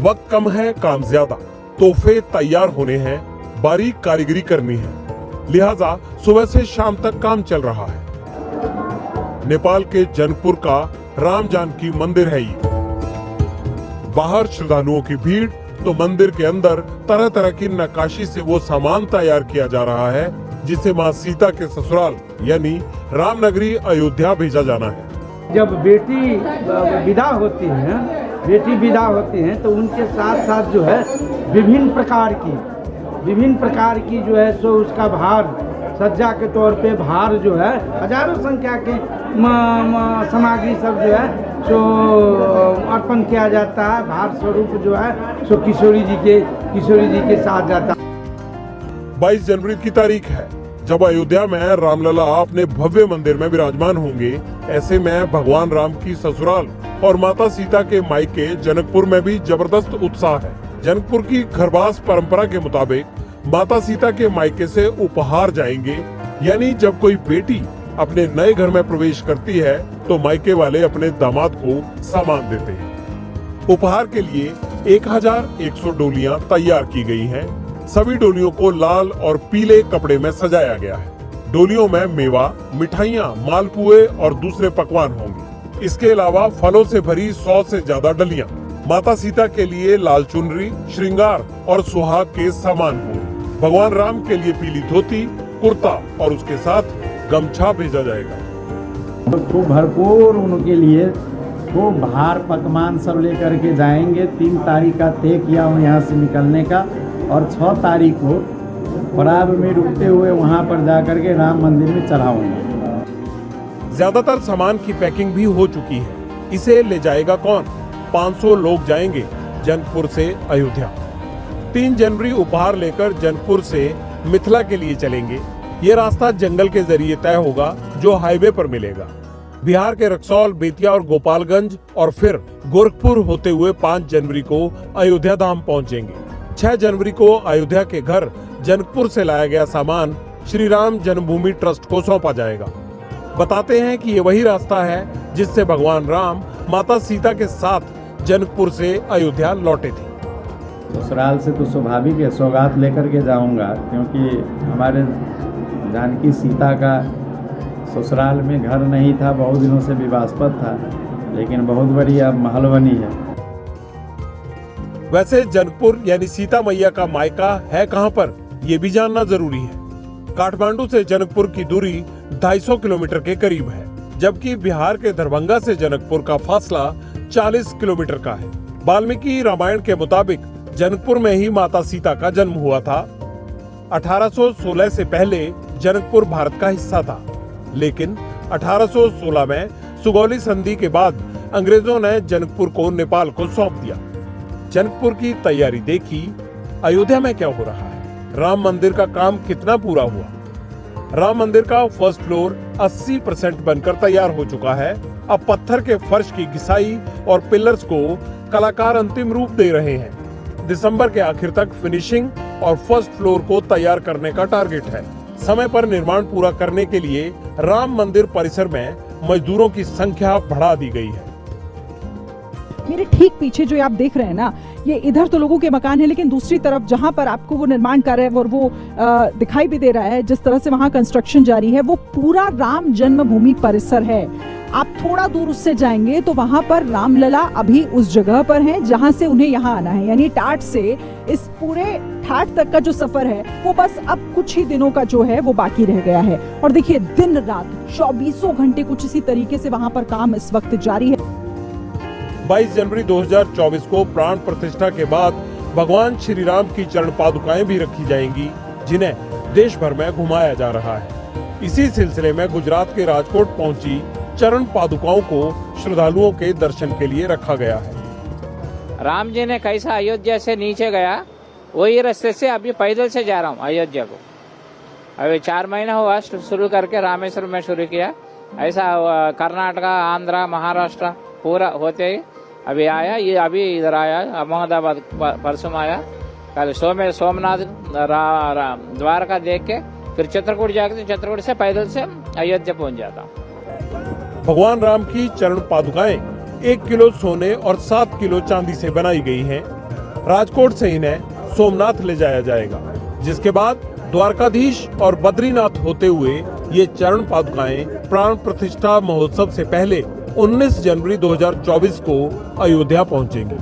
वक्त कम है, काम ज्यादा, तोहफे तैयार होने हैं, बारीक कारीगरी करनी है, लिहाजा सुबह से शाम तक काम चल रहा है। नेपाल के जनकपुर का राम जानकी मंदिर है ये। बाहर श्रद्धालुओं की भीड़ तो मंदिर के अंदर तरह तरह की नक्काशी से वो सामान तैयार किया जा रहा है जिसे मां सीता के ससुराल यानी रामनगरी अयोध्या भेजा जाना है। जब बेटी विदा होती है तो उनके साथ साथ जो है विभिन्न प्रकार की जो है सो उसका भार सज्जा के तौर पे भार जो है हजारों संख्या के सामग्री सब जो है सो अर्पण किया जाता है। भार स्वरूप जो है सो किशोरी जी के साथ जाता है। 22 जनवरी की तारीख है जब अयोध्या में रामलला अपने भव्य मंदिर में विराजमान होंगे। ऐसे में भगवान राम की ससुराल और माता सीता के मायके जनकपुर में भी जबरदस्त उत्साह है। जनकपुर की घरवास परंपरा के मुताबिक माता सीता के मायके से उपहार जाएंगे, यानी जब कोई बेटी अपने नए घर में प्रवेश करती है तो मायके वाले अपने दामाद को सामान देते हैं। उपहार के लिए 1100 डोलियां तैयार की गई हैं। सभी डोलियों को लाल और पीले कपड़े में सजाया गया है। डोलियों में मेवा, मिठाइयाँ, मालपुए और दूसरे पकवान होंगे। इसके अलावा फलों से भरी 100 से ज्यादा डलियां। माता सीता के लिए लाल चुनरी, श्रृंगार और सुहाग के सामान होंगे। भगवान राम के लिए पीली धोती, कुर्ता और उसके साथ गमछा भेजा जाएगा। तो भरपूर उनके लिए वो भार पकवान सब लेकर के जाएंगे। 3 तारीख का तय किया हूँ यहाँ से निकलने का और 6 तारीख को पराब में रुकते हुए वहाँ पर जाकर के राम मंदिर में चढ़ाऊंगा। ज्यादातर सामान की पैकिंग भी हो चुकी है। इसे ले जाएगा कौन? 500 लोग जाएंगे जनकपुर से अयोध्या। 3 जनवरी उपहार लेकर जनकपुर से मिथिला के लिए चलेंगे। ये रास्ता जंगल के जरिए तय होगा जो हाईवे पर मिलेगा। बिहार के रक्सौल, बेतिया और गोपालगंज और फिर गोरखपुर होते हुए 5 जनवरी को अयोध्या धाम पहुंचेंगे। 6 जनवरी को अयोध्या के घर जनकपुर से लाया गया सामान श्री राम जन्मभूमि ट्रस्ट को सौंपा जाएगा। बताते हैं कि ये वही रास्ता है जिससे भगवान राम माता सीता के साथ जनकपुर से अयोध्या लौटे थे। ससुराल से तो स्वाभाविक है, सौगात लेकर के जाऊंगा क्योंकि हमारे जानकी सीता का ससुराल में घर नहीं था, बहुत दिनों से विवादास्पद था, लेकिन बहुत बड़ी अब महल बनी है। वैसे जनकपुर यानी सीता मैया का मायका है कहां पर, ये भी जानना जरूरी है। काठमांडू से जनकपुर की दूरी 250 किलोमीटर के करीब है, जबकि बिहार के दरभंगा से जनकपुर का फासला 40 किलोमीटर का है। वाल्मीकि रामायण के मुताबिक जनकपुर में ही माता सीता का जन्म हुआ था। 1816 से पहले जनकपुर भारत का हिस्सा था, लेकिन 1816 में सुगौली संधि के बाद अंग्रेजों ने जनकपुर को नेपाल को सौंप दिया। जनकपुर की तैयारी देखी, अयोध्या में क्या हो रहा है, राम मंदिर का काम कितना पूरा हुआ। राम मंदिर का फर्स्ट फ्लोर 80% बनकर तैयार हो चुका है। अब पत्थर के फर्श की घिसाई और पिलर्स को कलाकार अंतिम रूप दे रहे हैं। दिसंबर के आखिर तक फिनिशिंग और फर्स्ट फ्लोर को तैयार करने का टारगेट है। समय पर निर्माण पूरा करने के लिए राम मंदिर परिसर में मजदूरों की संख्या बढ़ा दी गई है। मेरे ठीक पीछे जो आप देख रहे हैं ना, ये इधर तो लोगों के मकान है, लेकिन दूसरी तरफ जहां पर आपको वो निर्माण कार्य और वो दिखाई भी दे रहा है, जिस तरह से वहां कंस्ट्रक्शन जारी है, वो पूरा राम जन्मभूमि परिसर है। आप थोड़ा दूर उससे जाएंगे तो वहां पर रामलला अभी उस जगह पर हैं जहां से उन्हें यहाँ आना है, यानी टाट से इस पूरे ठाट तक का जो सफर है वो बस अब कुछ ही दिनों का जो है वो बाकी रह गया है। और देखिए दिन रात 24 घंटे कुछ इसी तरीके से वहां पर काम इस वक्त जारी है। 22 जनवरी 2024 को प्राण प्रतिष्ठा के बाद भगवान श्री राम की चरण पादुकाएं भी रखी जाएंगी, जिन्हें देश भर में घुमाया जा रहा है। इसी सिलसिले में गुजरात के राजकोट पहुंची चरण पादुकाओं को श्रद्धालुओं के दर्शन के लिए रखा गया है। राम जी ने कैसा अयोध्या से नीचे गया, वही रास्ते से अभी पैदल से जा रहा हूँ अयोध्या को। अभी 4 महीना हुआ शुरू करके रामेश्वर में शुरू किया। ऐसा कर्नाटका, आंध्रा, महाराष्ट्र पूरा होते ही अभी आया। ये अभी इधर आया, अहमदाबाद परसों आया। कल सोमनाथ द्वारका देख के फिर चित्रकूट जाके चित्रकूट से पैदल से अयोध्या पहुंच जाता हूँ। भगवान राम की चरण पादुकाएं 1 किलो सोने और 7 किलो चांदी से बनाई गई हैं। राजकोट से इन्हें सोमनाथ ले जाया जाएगा, जिसके बाद द्वारकाधीश और बद्रीनाथ होते हुए ये चरण पादुकाएं प्राण प्रतिष्ठा महोत्सव से पहले 19 जनवरी 2024 को अयोध्या पहुंचेंगी।